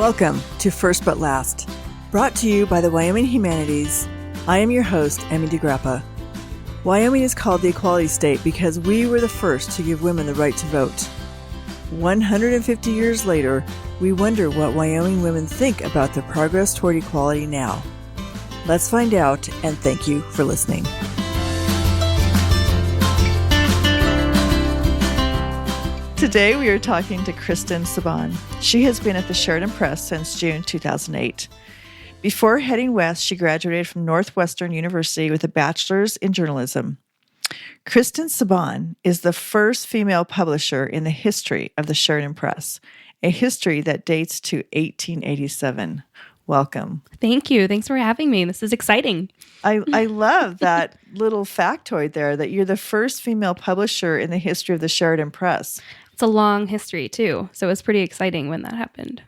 Welcome to First But Last, brought to you by the Wyoming Humanities. I am your host, Emmy DeGrappa. Wyoming is called the Equality State because we were the first to give women the right to vote. 150 years later, we wonder what Wyoming women think about the progress toward equality now. Let's find out, and thank you for listening. Today we are talking to Kristen Czaban. She has been at the Sheridan Press since June 2008. Before heading west, she graduated from Northwestern University with a bachelor's in journalism. Kristen Czaban is the first female publisher in the history of the Sheridan Press, a history that dates to 1887. Welcome. Thank you. Thanks for having me. This is exciting. I love that little factoid there that you're the first female publisher in the history of the Sheridan Press. It's a long history, too. So it was pretty exciting when that happened.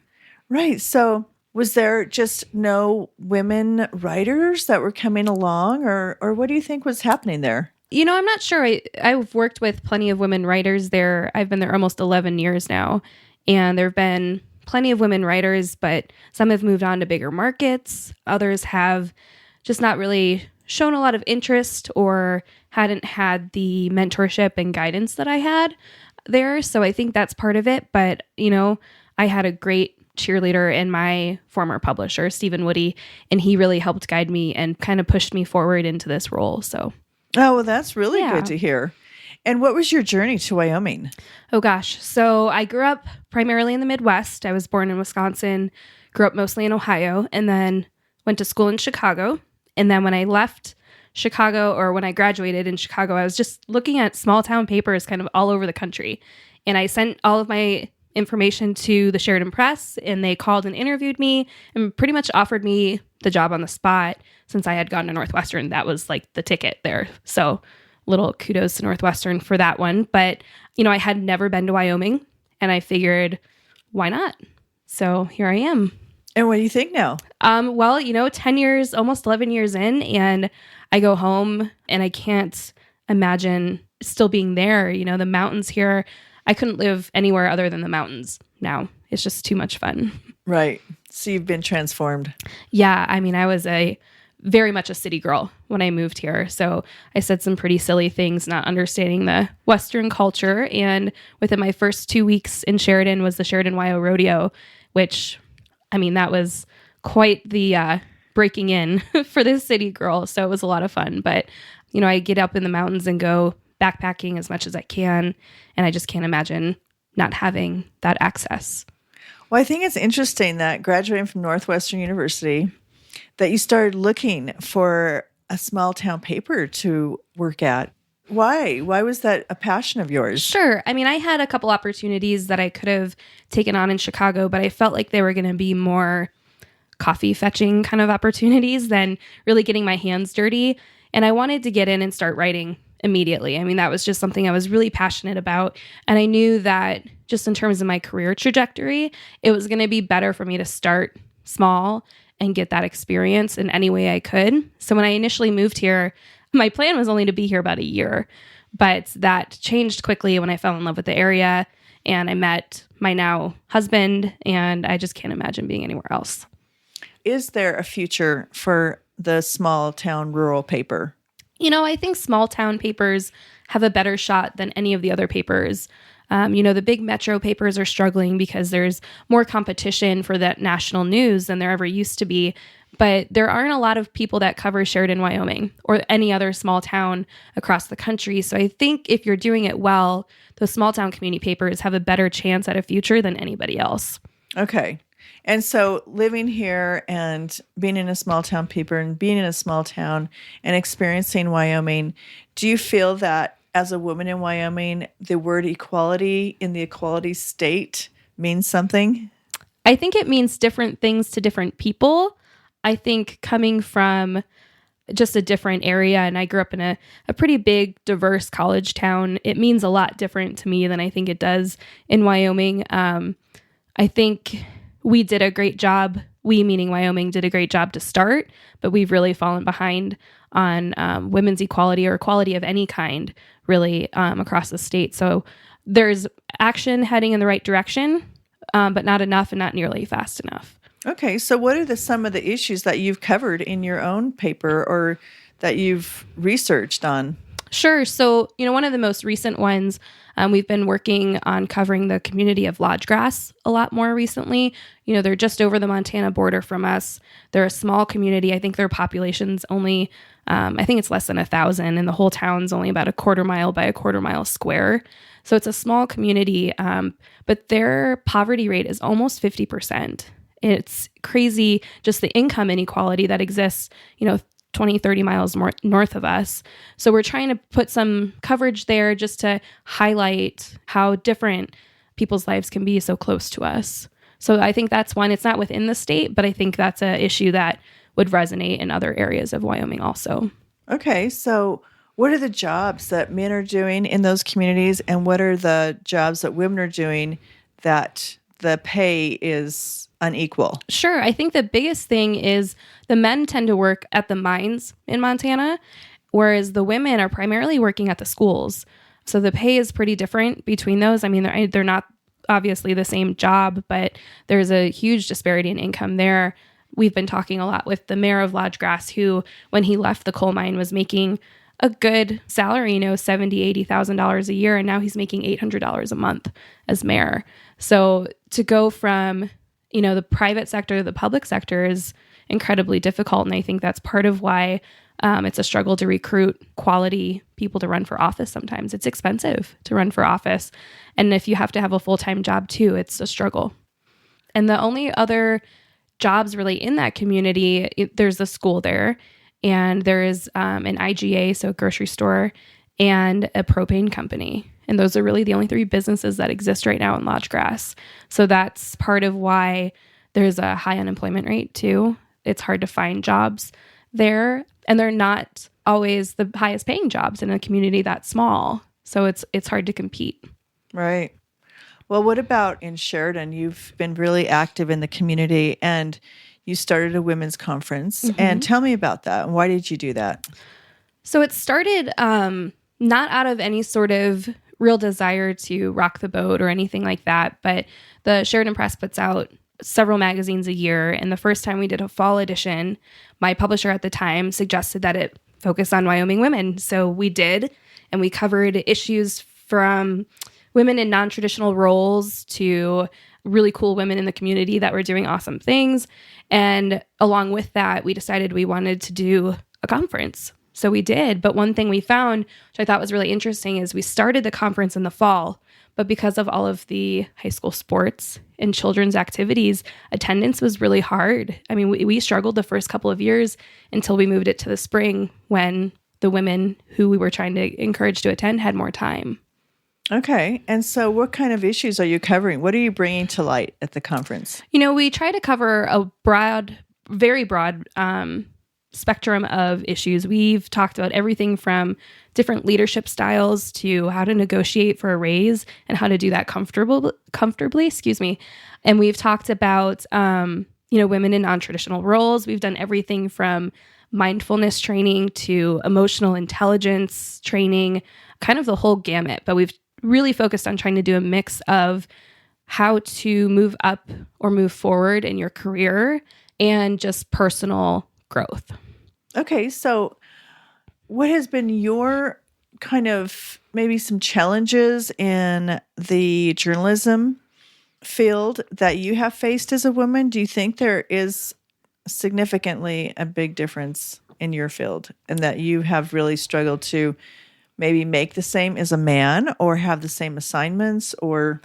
Right. So was there just no women writers that were coming along, or what do you think was happening there? You know, I'm not sure. I've worked with plenty of women writers there. I've been there almost 11 years now. And there have been plenty of women writers, but some have moved on to bigger markets. Others have just not really shown a lot of interest or hadn't had the mentorship and guidance that I had there. So I think that's part of it. But, you know, I had a great cheerleader in my former publisher, Stephen Woody, and he really helped guide me and kind of pushed me forward into this role. So, oh, well, that's really good to hear. And what was your journey to Wyoming? Oh, gosh. So I grew up primarily in the Midwest. I was born in Wisconsin, grew up mostly in Ohio, and then went to school in Chicago. And then when I left Chicago, or when I graduated in Chicago, I was just looking at small town papers kind of all over the country. And I sent all of my information to the Sheridan Press, and they called and interviewed me and pretty much offered me the job on the spot. Since I had gone to Northwestern, that was like the ticket there. So little kudos to Northwestern for that one. But, you know, I had never been to Wyoming, and I figured, why not? So here I am. And what do you think now? Well, you know, 10 years, almost 11 years in, and I go home and I can't imagine still being there. You know, the mountains here, I couldn't live anywhere other than the mountains now. It's just too much fun. Right. So you've been transformed. Yeah. I mean, I was very much a city girl when I moved here. So I said some pretty silly things, not understanding the Western culture. And within my first 2 weeks in Sheridan was the Sheridan Wyo Rodeo, which, I mean, that was quite the breaking in for this city girl. So it was a lot of fun. But, you know, I get up in the mountains and go backpacking as much as I can. And I just can't imagine not having that access. Well, I think it's interesting that graduating from Northwestern University, that you started looking for a small town paper to work at. Why? Why was that a passion of yours? Sure. I mean, I had a couple opportunities that I could have taken on in Chicago, but I felt like they were going to be more coffee fetching kind of opportunities than really getting my hands dirty. And I wanted to get in and start writing immediately. I mean, that was just something I was really passionate about. And I knew that just in terms of my career trajectory, it was going to be better for me to start small and get that experience in any way I could. So when I initially moved here, my plan was only to be here about a year, but that changed quickly when I fell in love with the area and I met my now husband, and I just can't imagine being anywhere else. Is there a future for the small town rural paper? You know, I think small town papers have a better shot than any of the other papers. You know, the big metro papers are struggling because there's more competition for that national news than there ever used to be. But there aren't a lot of people that cover Sheridan, Wyoming, or any other small town across the country. So I think if you're doing it well, those small town community papers have a better chance at a future than anybody else. Okay. And so living here and being in a small town paper and being in a small town and experiencing Wyoming, do you feel that as a woman in Wyoming, the word equality in the equality state means something? I think it means different things to different people. I think coming from just a different area, and I grew up in a pretty big, diverse college town, it means a lot different to me than I think it does in Wyoming. I think we did a great job, we meaning Wyoming, did a great job to start, but we've really fallen behind on women's equality or equality of any kind, really, across the state. So there's action heading in the right direction, but not enough and not nearly fast enough. Okay, so what are some of the issues that you've covered in your own paper or that you've researched on? Sure. So, one of the most recent ones, we've been working on covering the community of Lodgegrass a lot more recently. They're just over the Montana border from us. They're a small community. I think their population's only, I think it's less than 1,000, and the whole town's only about a quarter mile by a quarter mile square. So it's a small community, but their poverty rate is almost 50%. It's crazy, just the income inequality that exists, 20, 30 miles more north of us. So we're trying to put some coverage there just to highlight how different people's lives can be so close to us. So I think that's one. It's not within the state, but I think that's an issue that would resonate in other areas of Wyoming also. Okay, so what are the jobs that men are doing in those communities, and what are the jobs that women are doing that the pay is unequal? Sure. I think the biggest thing is the men tend to work at the mines in Montana, whereas the women are primarily working at the schools. So the pay is pretty different between those. I mean, they're not obviously the same job, but there's a huge disparity in income there. We've been talking a lot with the mayor of Lodgegrass, who, when he left the coal mine, was making a good salary, $70,000, $80,000 a year, and now he's making $800 a month as mayor. So to go from the private sector to the public sector is incredibly difficult, and I think that's part of why it's a struggle to recruit quality people to run for office. Sometimes it's expensive to run for office, and if you have to have a full-time job too, it's a struggle. And the only other jobs really in that community, there's a school there, and there is an IGA, so a grocery store, and a propane company. And those are really the only three businesses that exist right now in Lodgegrass. So that's part of why there's a high unemployment rate too. It's hard to find jobs there, and they're not always the highest paying jobs in a community that small. So it's hard to compete. Right. Well, what about in Sheridan? You've been really active in the community, and you started a women's conference. Mm-hmm. And tell me about that. Why did you do that? So it started not out of any sort of real desire to rock the boat or anything like that, but the Sheridan Press puts out several magazines a year. And the first time we did a fall edition, my publisher at the time suggested that it focus on Wyoming women. So we did, and we covered issues from women in non-traditional roles to really cool women in the community that were doing awesome things. And along with that, we decided we wanted to do a conference. So we did. But one thing we found, which I thought was really interesting, is we started the conference in the fall, but because of all of the high school sports and children's activities, attendance was really hard. I mean, we struggled the first couple of years until we moved it to the spring, when the women who we were trying to encourage to attend had more time. Okay. And so what kind of issues are you covering? What are you bringing to light at the conference? We try to cover a very broad spectrum of issues. We've talked about everything from different leadership styles to how to negotiate for a raise and how to do that comfortably, And we've talked about, women in non-traditional roles. We've done everything from mindfulness training to emotional intelligence training, kind of the whole gamut. But we've really focused on trying to do a mix of how to move up or move forward in your career and just personal growth. Okay, so what has been your kind of maybe some challenges in the journalism field that you have faced as a woman? Do you think there is significantly a big difference in your field and that you have really struggled to maybe make the same as a man or have the same assignments, or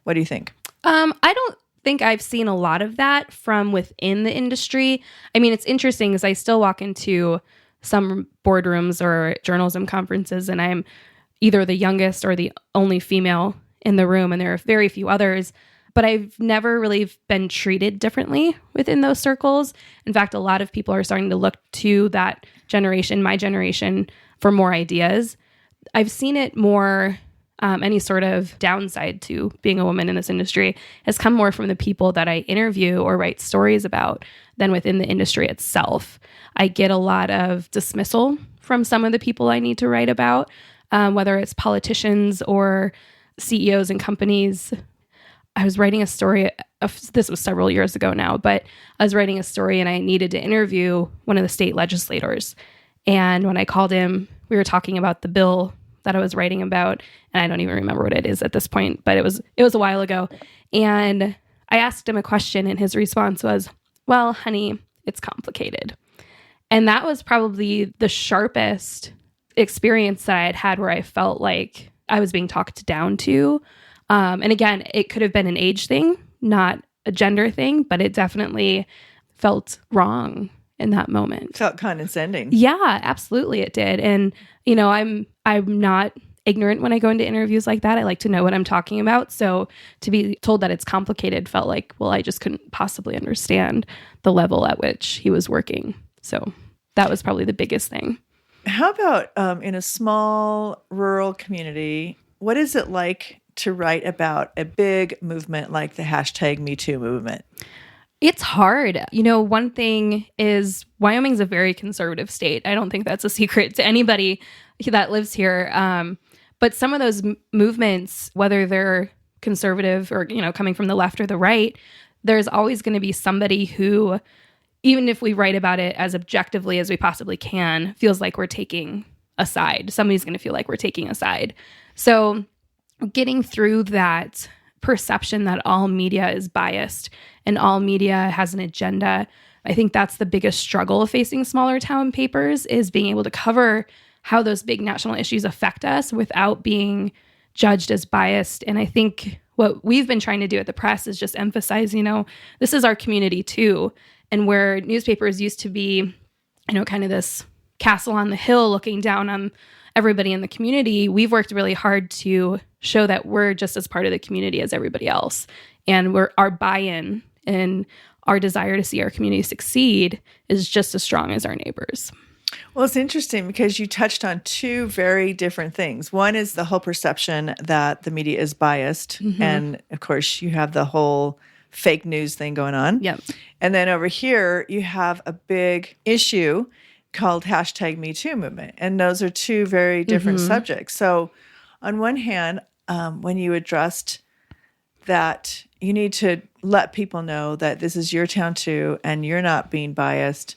what do you think? I don't think I've seen a lot of that from within the industry. I mean, it's interesting because I still walk into some boardrooms or journalism conferences and I'm either the youngest or the only female in the room, and there are very few others, but I've never really been treated differently within those circles. In fact, a lot of people are starting to look to that generation, my generation, for more ideas. I've seen it more, any sort of downside to being a woman in this industry has come more from the people that I interview or write stories about than within the industry itself. I get a lot of dismissal from some of the people I need to write about, whether it's politicians or CEOs and companies. I was writing a story. This was several years ago now, but I was writing a story and I needed to interview one of the state legislators. And when I called him, we were talking about the bill that I was writing about, and I don't even remember what it is at this point, but it was a while ago. And I asked him a question, and his response was, "Well, honey, it's complicated." And that was probably the sharpest experience that I had had where I felt like I was being talked down to. And again, it could have been an age thing, not a gender thing, but it definitely felt wrong in that moment. Felt condescending. Yeah, absolutely it did. And, I'm not ignorant when I go into interviews like that. I like to know what I'm talking about. So to be told that it's complicated felt like, well, I just couldn't possibly understand the level at which he was working. So that was probably the biggest thing. How about in a small rural community, what is it like to write about a big movement like the #MeToo movement? It's hard. One thing is Wyoming's a very conservative state. I don't think that's a secret to anybody that lives here. But some of those movements, whether they're conservative or, coming from the left or the right, there's always going to be somebody who, even if we write about it as objectively as we possibly can, feels like we're taking a side. Somebody's going to feel like we're taking a side. So getting through that perception that all media is biased and all media has an agenda, I think that's the biggest struggle facing smaller town papers, is being able to cover how those big national issues affect us without being judged as biased. And I think what we've been trying to do at the Press is just emphasize, this is our community too. And where newspapers used to be, kind of this castle on the hill looking down on everybody in the community, we've worked really hard to show that we're just as part of the community as everybody else. And our buy-in and our desire to see our community succeed is just as strong as our neighbors. Well, it's interesting because you touched on two very different things. One is the whole perception that the media is biased. Mm-hmm. And of course, you have the whole fake news thing going on. Yep. And then over here, you have a big issue called #MeToo movement. And those are two very different subjects. So on one hand, when you addressed that you need to let people know that this is your town too, and you're not being biased.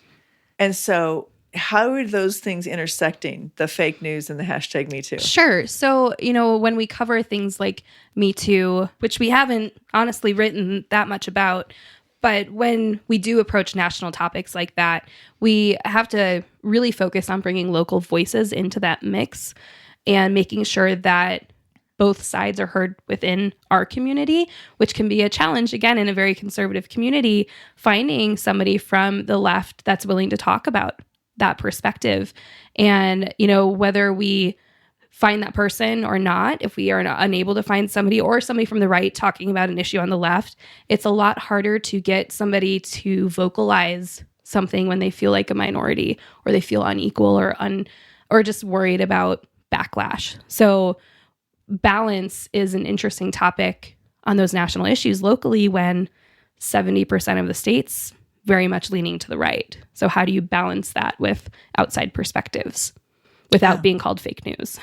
And so how are those things intersecting, the fake news and the #MeToo? Sure. So, when we cover things like Me Too, which we haven't honestly written that much about, but when we do approach national topics like that, we have to really focus on bringing local voices into that mix and making sure that both sides are heard within our community, which can be a challenge, again, in a very conservative community, finding somebody from the left that's willing to talk about that perspective. And, whether we find that person or not, if we are unable to find somebody or somebody from the right talking about an issue on the left, it's a lot harder to get somebody to vocalize something when they feel like a minority or they feel unequal or just worried about backlash. So balance is an interesting topic on those national issues locally when 70% of the state's very much leaning to the right. So how do you balance that with outside perspectives without being called fake news?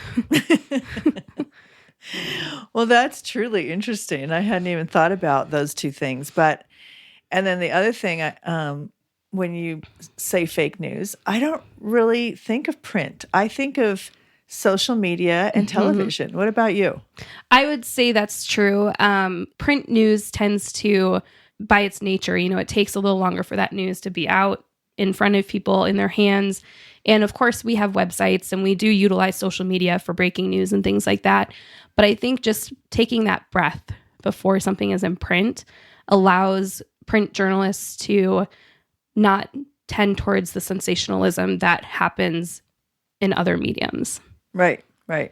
Well, that's truly interesting. I hadn't even thought about those two things. And then the other thing, when you say fake news, I don't really think of print. I think of social media and television. What about you? I would say that's true. Print news tends to, by its nature, it takes a little longer for that news to be out in front of people, in their hands. And of course, we have websites and we do utilize social media for breaking news and things like that. But I think just taking that breath before something is in print allows print journalists to not tend towards the sensationalism that happens in other mediums. Right.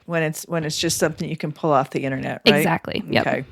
When it's just something you can pull off the internet, right? Exactly. Yep. Okay.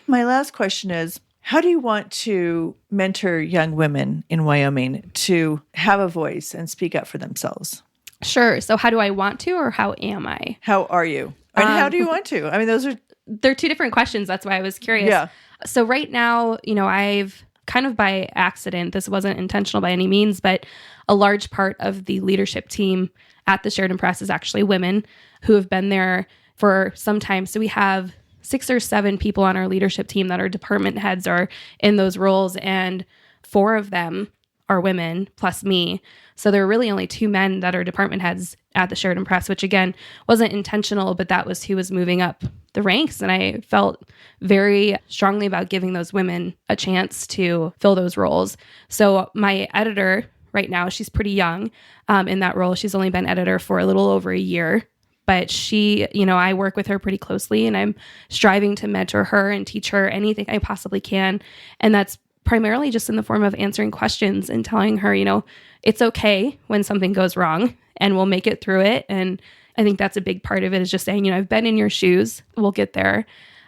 My last question is, how do you want to mentor young women in Wyoming to have a voice and speak up for themselves? Sure. So how do I want to, or how am I? How are you? And how do you want to? I mean, they're two different questions. That's why I was curious. Yeah. So right now, I've kind of by accident, this wasn't intentional by any means, but a large part of the leadership team at the Sheridan Press is actually women who have been there for some time. So we have 6 or 7 people on our leadership team that are department heads are in those roles, and 4 of them are women plus me. So there are really only 2 men that are department heads at the Sheridan Press, which again wasn't intentional, but that was who was moving up the ranks. And I felt very strongly about giving those women a chance to fill those roles. So my editor right now, she's pretty young in that role. She's only been editor for a little over a year, but she, I work with her pretty closely, and I'm striving to mentor her and teach her anything I possibly can. And that's primarily just in the form of answering questions and telling her, it's okay when something goes wrong and we'll make it through it. And I think that's a big part of it, is just saying, I've been in your shoes, we'll get there.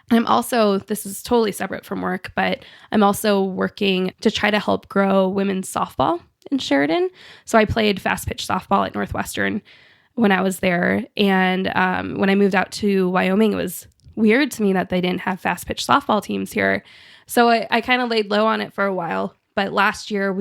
I'm also, this is totally separate from work, but I'm also working to try to help grow women's softball in Sheridan. So I played fast pitch softball at Northwestern when I was there. And when I moved out to Wyoming, it was weird to me that they didn't have fast pitch softball teams here. So I kind of laid low on it for a while. But last year,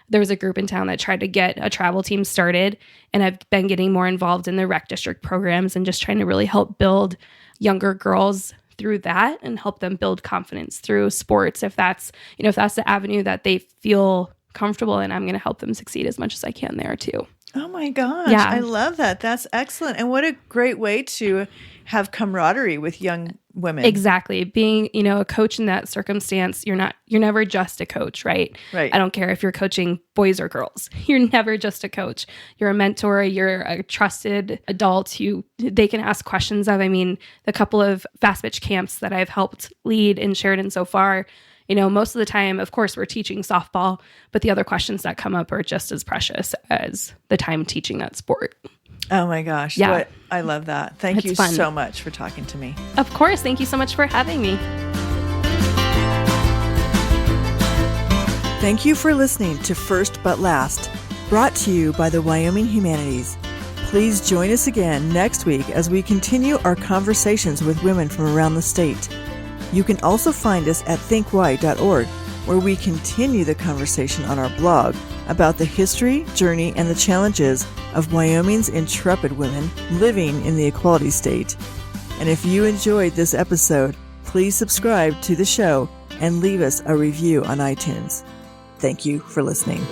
there was a group in town that tried to get a travel team started. And I've been getting more involved in the rec district programs and just trying to really help build younger girls through that and help them build confidence through sports. If that's the avenue that they feel comfortable in, I'm going to help them succeed as much as I can there too. Oh my gosh. Yeah. I love that. That's excellent. And what a great way to have camaraderie with young women. Exactly. Being, a coach in that circumstance, you're never just a coach, right? Right. I don't care if you're coaching boys or girls. You're never just a coach. You're a mentor. You're a trusted adult who they can ask questions of. I mean, the couple of fast pitch camps that I've helped lead in Sheridan so far, most of the time, of course, we're teaching softball, but the other questions that come up are just as precious as the time teaching that sport. Oh my gosh. Yeah. I love that. Thank you fun. so much for talking to me. Of course. Thank you so much for having me. Thank you for listening to First But Last, brought to you by the Wyoming Humanities. Please join us again next week as we continue our conversations with women from around the state. You can also find us at thinkwy.org, where we continue the conversation on our blog about the history, journey, and the challenges of Wyoming's intrepid women living in the equality state. And if you enjoyed this episode, please subscribe to the show and leave us a review on iTunes. Thank you for listening.